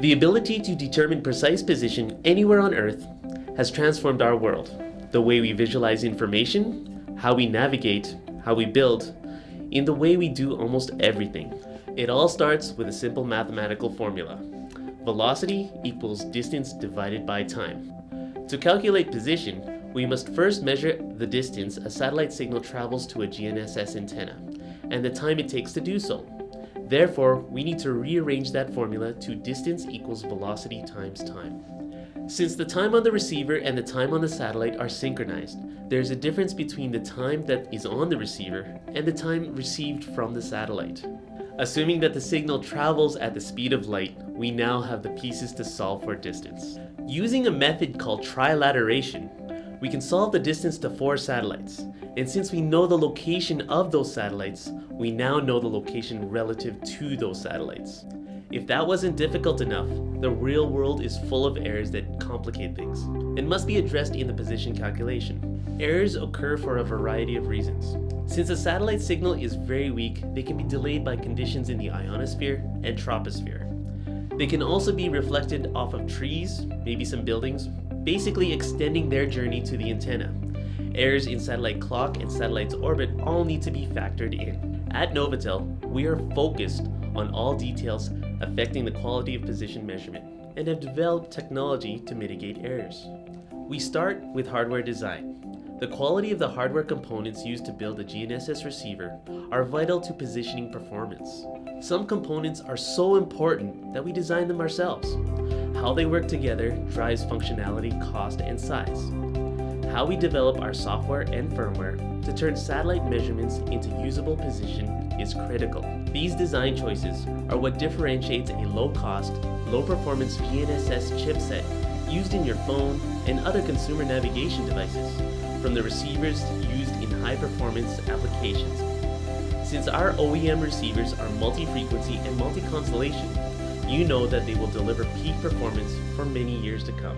The ability to determine precise position anywhere on Earth has transformed our world. The way we visualize information, how we navigate, how we build, in the way we do almost everything. It all starts with a simple mathematical formula. Velocity equals distance divided by time. To calculate position, we must first measure the distance a satellite signal travels to a GNSS antenna, and the time it takes to do so. Therefore, we need to rearrange that formula to distance equals velocity times time. Since the time on the receiver and the time on the satellite are synchronized, there is a difference between the time that is on the receiver and the time received from the satellite. Assuming that the signal travels at the speed of light, we now have the pieces to solve for distance. Using a method called trilateration, we can solve the distance to 4 satellites. And since we know the location of those satellites, we now know the location relative to those satellites. If that wasn't difficult enough, the real world is full of errors that complicate things and must be addressed in the position calculation. Errors occur for a variety of reasons. Since a satellite signal is very weak, they can be delayed by conditions in the ionosphere and troposphere. They can also be reflected off of trees, maybe some buildings, basically extending their journey to the antenna. Errors in satellite clock and satellite's orbit all need to be factored in. At Novatel, we are focused on all details affecting the quality of position measurement and have developed technology to mitigate errors. We start with hardware design. The quality of the hardware components used to build a GNSS receiver are vital to positioning performance. Some components are so important that we design them ourselves. How they work together drives functionality, cost, and size. How we develop our software and firmware to turn satellite measurements into usable position is critical. These design choices are what differentiates a low-cost, low-performance GNSS chipset used in your phone and other consumer navigation devices from the receivers used in high-performance applications. Since our OEM receivers are multi-frequency and multi-constellation, you know that they will deliver peak performance for many years to come.